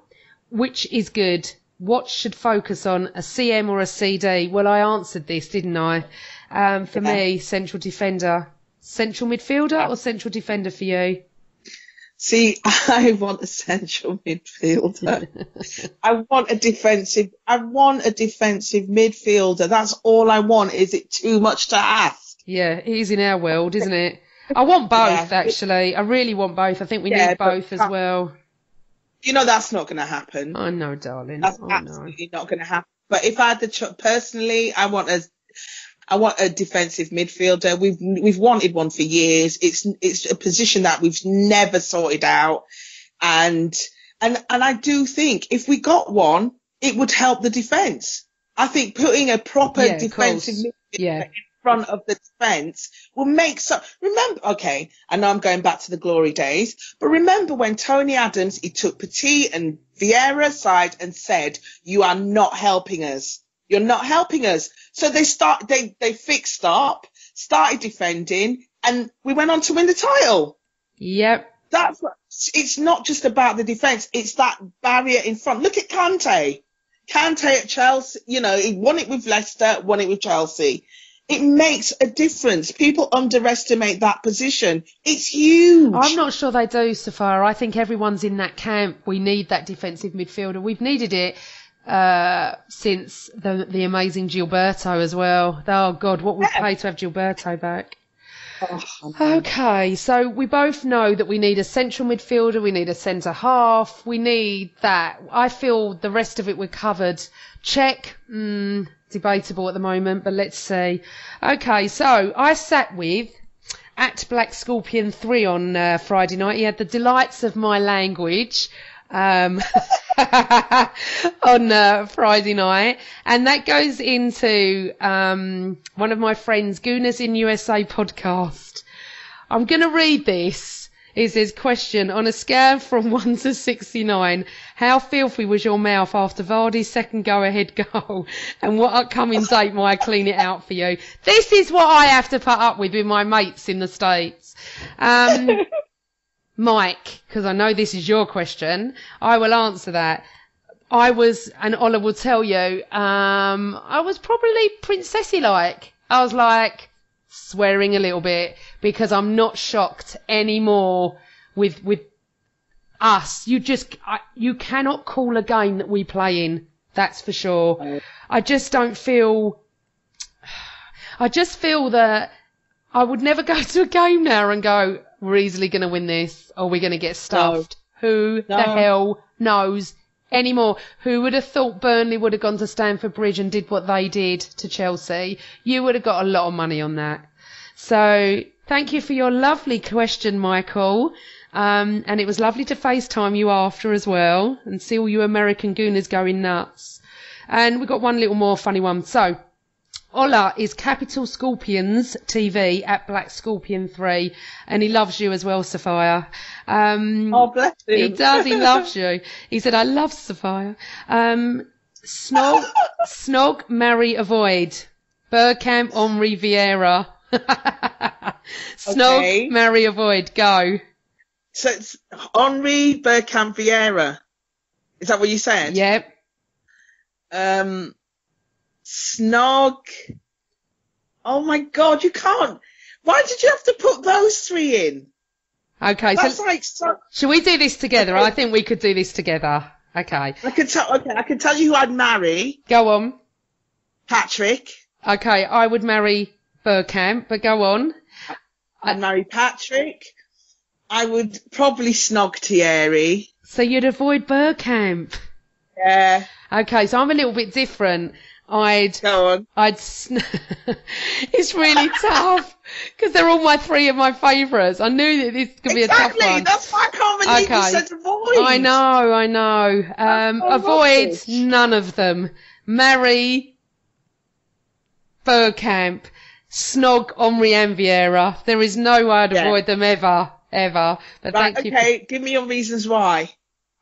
which is good? What should focus on, a CM or a CD? Well, I answered this, didn't I? For me, central defender. Central midfielder or central defender for you? See, I want a central midfielder. I want a defensive midfielder. That's all I want. Is it too much to ask? Yeah, it is in our world, isn't it? I want both, actually. I really want both. I think we need both as well. That's not going to happen. I know, darling. That's absolutely not going to happen. But if I had the personally, I want a defensive midfielder. We've wanted one for years. It's a position that we've never sorted out. And I do think if we got one, it would help the defence. I think putting a proper Yeah, of defensive course. midfielder Yeah. in front of the defence will make some. Remember, okay, I know I'm going back to the glory days, but remember when Tony Adams, he took Petit and Vieira aside and said, "You are not helping us. You're not helping us." So they fixed up, started defending, and we went on to win the title. Yep. It's not just about the defence, it's that barrier in front. Look at Kante. Kante at Chelsea, you know, he won it with Leicester, won it with Chelsea. It makes a difference. People underestimate that position. It's huge. I'm not sure they do, Sophia. I think everyone's in that camp. We need that defensive midfielder. We've needed it since the amazing Gilberto as well. Oh, God, what would pay to have Gilberto back? Okay, so we both know that we need a central midfielder, we need a centre half, we need that. I feel the rest of it we're covered. Check, debatable at the moment, but let's see. Okay, so I sat with at Black Scorpion 3 on Friday night. He had the delights of my language on Friday night, and that goes into one of my friends Gooner's in USA podcast. I'm going to read this. It says, question, on a scale from 1 to 69, how filthy was your mouth after Vardy's second go-ahead goal, and what upcoming date might I clean it out for you? This is what I have to put up with my mates in the States. Mike, because I know this is your question, I will answer that. I was, and Ola will tell you, I was probably princessy-like. I was like swearing a little bit because I'm not shocked anymore with us. You cannot call a game that we play in. That's for sure. I just feel that I would never go to a game now and go, we're easily going to win this, or we're going to get stuffed. No. Who the hell knows anymore? Who would have thought Burnley would have gone to Stamford Bridge and did what they did to Chelsea? You would have got a lot of money on that. So thank you for your lovely question, Michael. And it was lovely to FaceTime you after as well and see all you American Gooners going nuts. And we've got one little more funny one. So Ola is Capital Scorpions TV at Black Scorpion 3, and he loves you as well, Sophia. Oh, bless him. He does, he loves you. He said, I love Sophia. Snog, marry, avoid. Bergkamp, Henri, Vieira. Snog, Okay. marry, avoid. Go. So it's Henri, Bergkamp, Vieira. Is that what you said? Yep. Snog. Oh my God, you can't. Why did you have to put those three in? Okay, That's so like so. shall we do this together? Okay. I think we could do this together. Okay. I can tell you who I'd marry. Go on. Patrick. Okay, I would marry Bergkamp, but go on. I'd marry Patrick. I would probably snog Thierry. So you'd avoid Bergkamp. Yeah. Okay, so I'm a little bit different. Go on. It's really tough because they're all three of my favourites. I knew that this could be a tough one. That's why I can't believe you said avoid. I know. Avoid rubbish. none of them. Marry Bergkamp, snog Henri and Vieira. There is no way I'd avoid them ever. But Right, thank you. okay, give me your reasons why.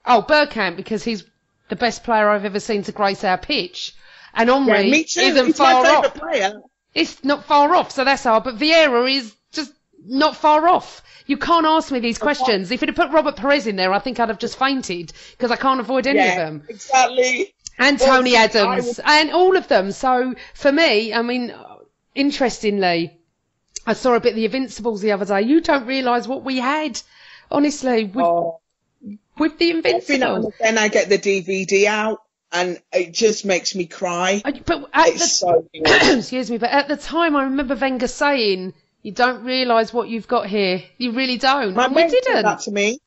Oh, Bergkamp, because he's the best player I've ever seen to grace our pitch. And Henri me too. isn't He's far my off. favourite player. It's not far off, so that's hard. But Vieira is just not far off. You can't ask me these questions. If you'd have put Robert Perez in there, I think I'd have just fainted because I can't avoid any of them. Exactly. And Tony Adams and all of them. So for me, I mean, interestingly, I saw a bit of the Invincibles the other day. You don't realise what we had, honestly, with the Invincibles. Then I get the DVD out. And it just makes me cry. But so good. excuse me, but at the time I remember Wenger saying, you don't realise what you've got here. You really don't. My and we mate said didn't. that to me.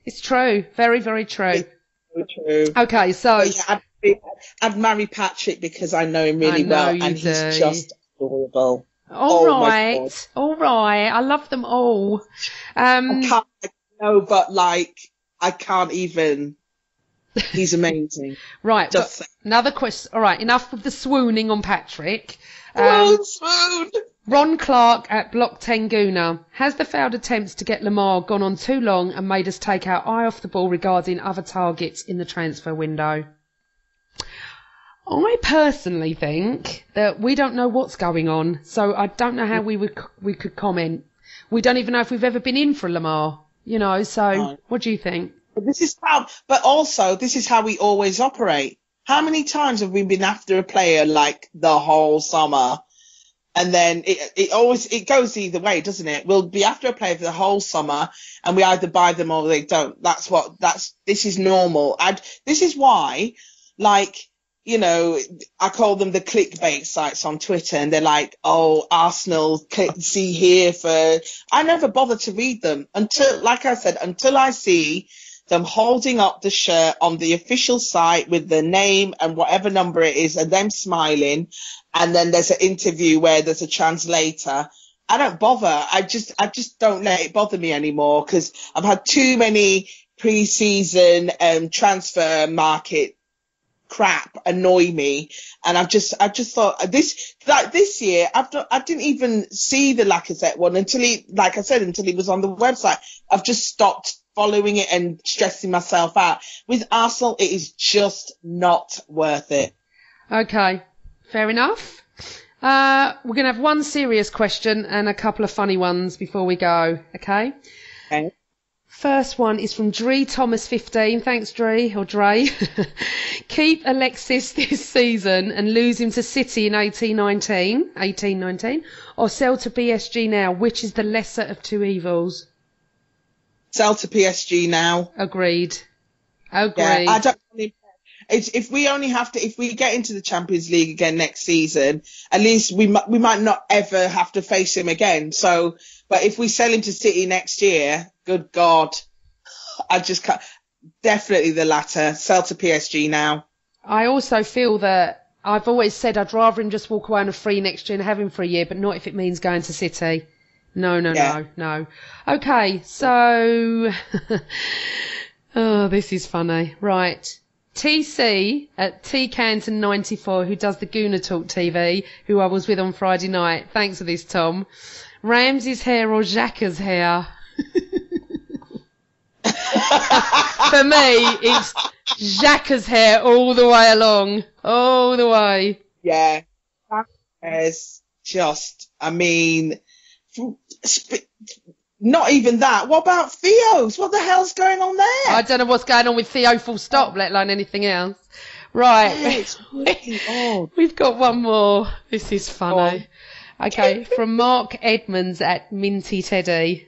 It's true. Very, very true. It's so true. Okay, so... I'd marry Patrick because I know him really well. And he's just adorable. All right. I love them all. I can't even. He's amazing. Right, Just another question. All right, enough with the swooning on Patrick. swoon. Ron Clark at Block 10 Gooner. Has the failed attempts to get Lamar gone on too long and made us take our eye off the ball regarding other targets in the transfer window? I personally think that we don't know what's going on, so I don't know how we could comment. We don't even know if we've ever been in for Lamar, you know, so what do you think? But this is how we always operate. How many times have we been after a player like the whole summer? And then it goes either way, doesn't it? We'll be after a player for the whole summer and we either buy them or they don't. This is normal. This is why, like, you know, I call them the clickbait sites on Twitter, and they're like, oh, Arsenal, see here for, I never bother to read them until I see them holding up the shirt on the official site with the name and whatever number it is and them smiling. And then there's an interview where there's a translator. I don't bother. I just don't let it bother me anymore, because I've had too many pre-season transfer market crap annoy me, and I just thought this year I didn't even see the Lacazette one until he was on the website. I've just stopped following it and stressing myself out. With Arsenal, it is just not worth it. Okay, fair enough. We're going to have one serious question and a couple of funny ones before we go, okay? Okay. First one is from Dree Thomas 15. Thanks, Dree, or Dre. Keep Alexis this season and lose him to City in 18-19, or sell to PSG now. Which is the lesser of two evils? Sell to PSG now. Agreed. Yeah, I don't. If we get into the Champions League again next season, at least we might not ever have to face him again. So, but if we sell him to City next year, good God, I just can't. Definitely the latter. Sell to PSG now. I also feel that I've always said I'd rather him just walk away on a free next year and have him for a year, but not if it means going to City. No. Okay, so oh, this is funny. Right. TC at TCanton94, who does the Gooner Talk TV, who I was with on Friday night. Thanks for this, Tom. Ramsey's hair or Xhaka's hair? For me, it's Xhaka's hair all the way along. All the way. Yeah. It's just, I mean, not even that. What about Theo's? What the hell's going on there? I don't know what's going on with Theo full stop, let alone anything else. Right. Yeah, it's really odd. We've got one more. This is funny. Okay, from Mark Edmonds at Minty Teddy.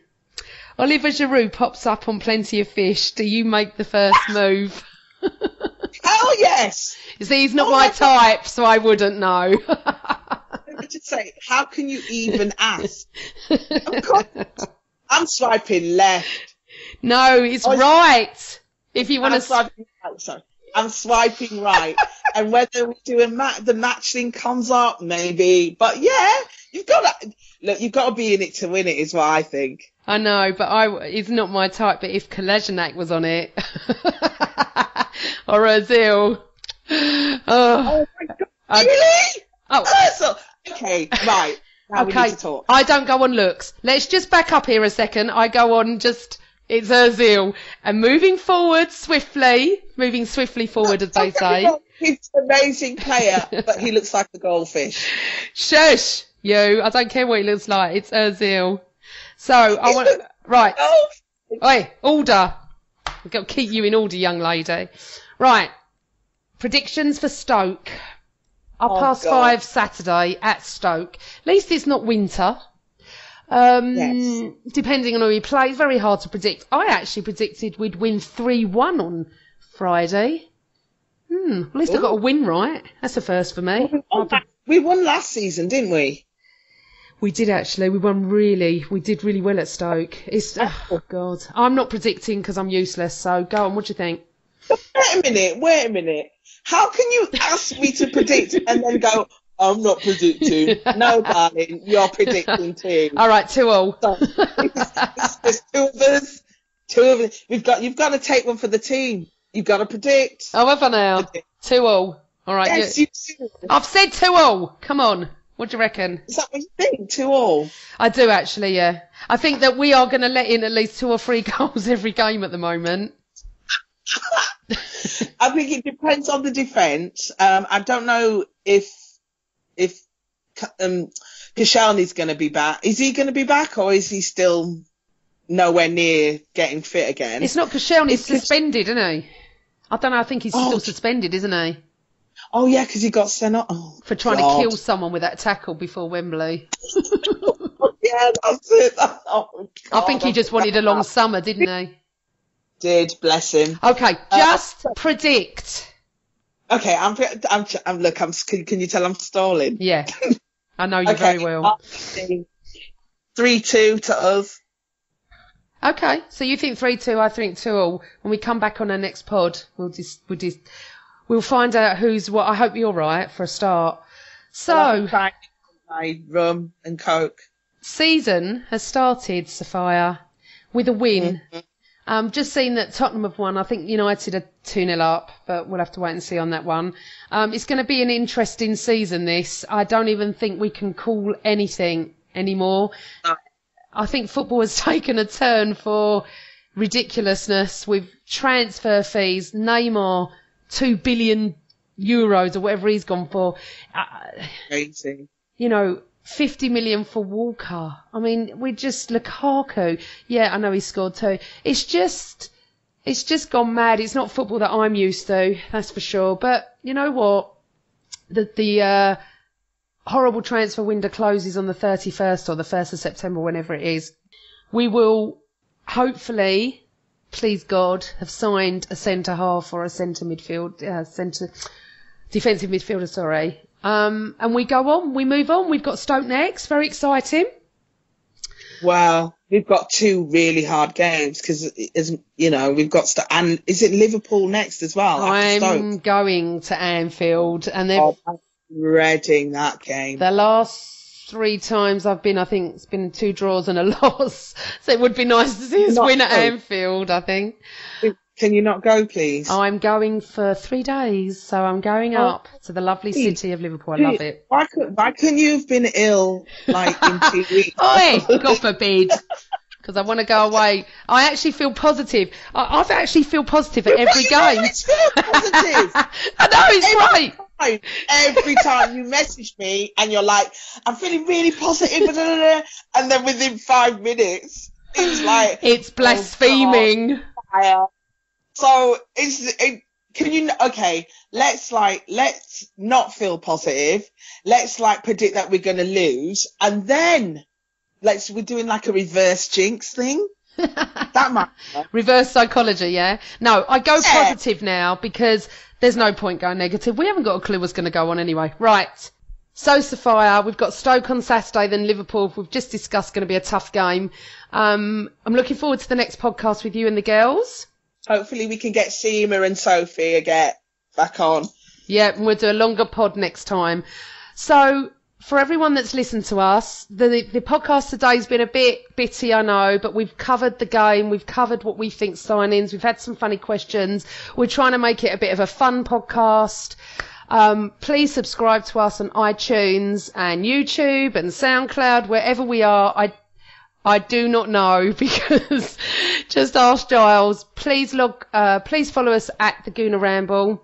Oliver Giroud pops up on Plenty of Fish. Do you make the first move? Hell yes! You see, he's not my type, so I wouldn't know. Let me just say, how can you even ask? Of course, I'm swiping left. No, it's right. If you want to... I'm swiping right. And whether we do the match thing comes up, maybe. But yeah, you've got to be in it to win it, is what I think. I know, but it's not my type. But if Kolasinac was on it, or Ozil, oh my God, really? Oh, okay, right. Now we need to talk. I don't go on looks. Let's just back up here a second. I go on it's Ozil. And moving swiftly forward, as they say. He's an amazing player, but he looks like a goldfish. Shush, you. I don't care what he looks like. It's Ozil. So, I want... Right. Oi, order. We've got to keep you in order, young lady. Right. Predictions for Stoke. 5:30 Saturday at Stoke. At least it's not winter. Yes. Depending on who we play, it's very hard to predict. I actually predicted we'd win 3-1 on Friday. At least I got a win right. That's a first for me. We won last season, didn't we? We did actually. We did really well at Stoke. Oh God. I'm not predicting because I'm useless. So go on. What do you think? Wait a minute. How can you ask me to predict and then go, I'm not predicting? No, darling, you're predicting too. All right, 2-2. So, there's two of us. You've got to take one for the team. You got to predict. Oh, have I now? 2-2. All right. Yes, you do. I've said 2-2. Come on. What do you reckon? Is that what you think? 2-2? I do actually, yeah. I think that we are going to let in at least 2 or 3 goals every game at the moment. I think it depends on the defence. I don't know if Koscielny's going to be back. Is he going to be back, or is he still nowhere near getting fit again? It's not Koscielny's suspended, isn't he? I don't know. I think he's still suspended, isn't he? Oh, yeah, because he got sent off. For trying to kill someone with that tackle before Wembley. Yeah, that's it. I think he just wanted a long summer, didn't he? Did, bless him. Okay, just predict. Okay, can you tell I'm stalling? Yeah, I know you very well. 3-2 to us. Okay, so you think 3-2, I think 2-2. When we come back on our next pod, we'll find out who's what. I hope you're right for a start. So, my rum and coke. Season has started, Sophia, with a win. Mm-hmm. Just seen that Tottenham have won. I think United are 2-0 up, but we'll have to wait and see on that one. It's going to be an interesting season, this. I don't even think we can call anything anymore. No. I think football has taken a turn for ridiculousness with transfer fees. Neymar, 2 billion euros or whatever he's gone for. Crazy. 50 million for Walker. I mean, we just Lukaku. Yeah, I know he scored 2. It's just gone mad. It's not football that I'm used to, that's for sure. But you know what? The horrible transfer window closes on the 31st or the 1st of September, whenever it is. We will hopefully, please God, have signed a centre half or a centre midfield, defensive midfielder, sorry. And we go on, we move on. We've got Stoke next. Very exciting. Well, we've got 2 really hard games because, we've got and is it Liverpool next as well? I'm going to Anfield, and they're dreading that game. The last 3 times I've been, I think it's been 2 draws and a loss. So it would be nice to see us win at Anfield, I think. Can you not go, please? I'm going for 3 days, so I'm going up to the lovely city of Liverpool. I love it. Why couldn't you have been ill in 2 weeks? Oi, God forbid. Because I want to go away. I actually feel positive. I actually feel positive at every game. It's positive. I know, it's great. Every time you message me and you're like, I'm feeling really positive, and then within 5 minutes, it's like... It's blaspheming. So let's not feel positive. Let's predict that we're going to lose, and then we're doing a reverse jinx thing. That might reverse psychology, yeah. No, I go positive now because there's no point going negative. We haven't got a clue what's going to go on anyway. Right. So, Sophia, we've got Stoke on Saturday, then Liverpool. We've just discussed going to be a tough game. I'm looking forward to the next podcast with you and the girls. Hopefully we can get Sima and Sophie back on. Yeah, and we'll do a longer pod next time. So, for everyone that's listened to us, the podcast today's been a bit bitty, I know, but we've covered the game, we've covered what we think signings, we've had some funny questions. We're trying to make it a bit of a fun podcast. Please subscribe to us on iTunes and YouTube and SoundCloud, wherever we are. I do not know, because just ask Giles. Please follow us at the Gooner Ramble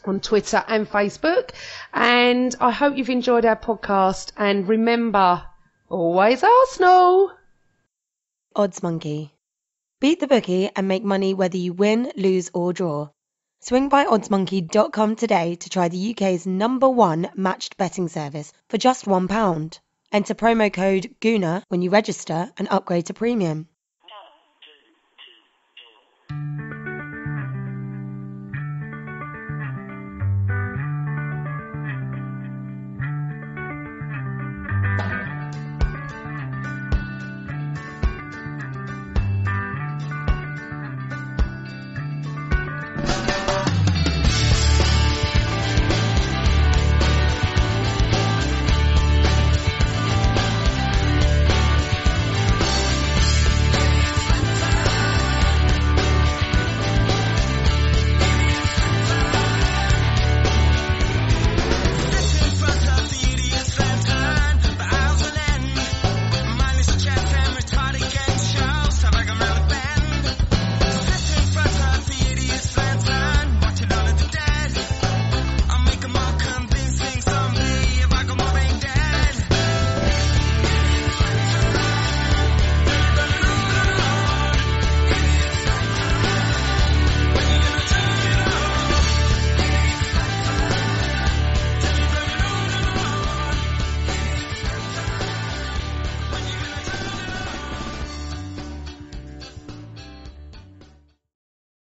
on Twitter and Facebook. And I hope you've enjoyed our podcast. And remember, always Arsenal. Odds Monkey. Beat the bookie and make money whether you win, lose or draw. Swing by oddsmonkey.com today to try the UK's #1 matched betting service for just £1. Enter promo code Gooner when you register and upgrade to premium.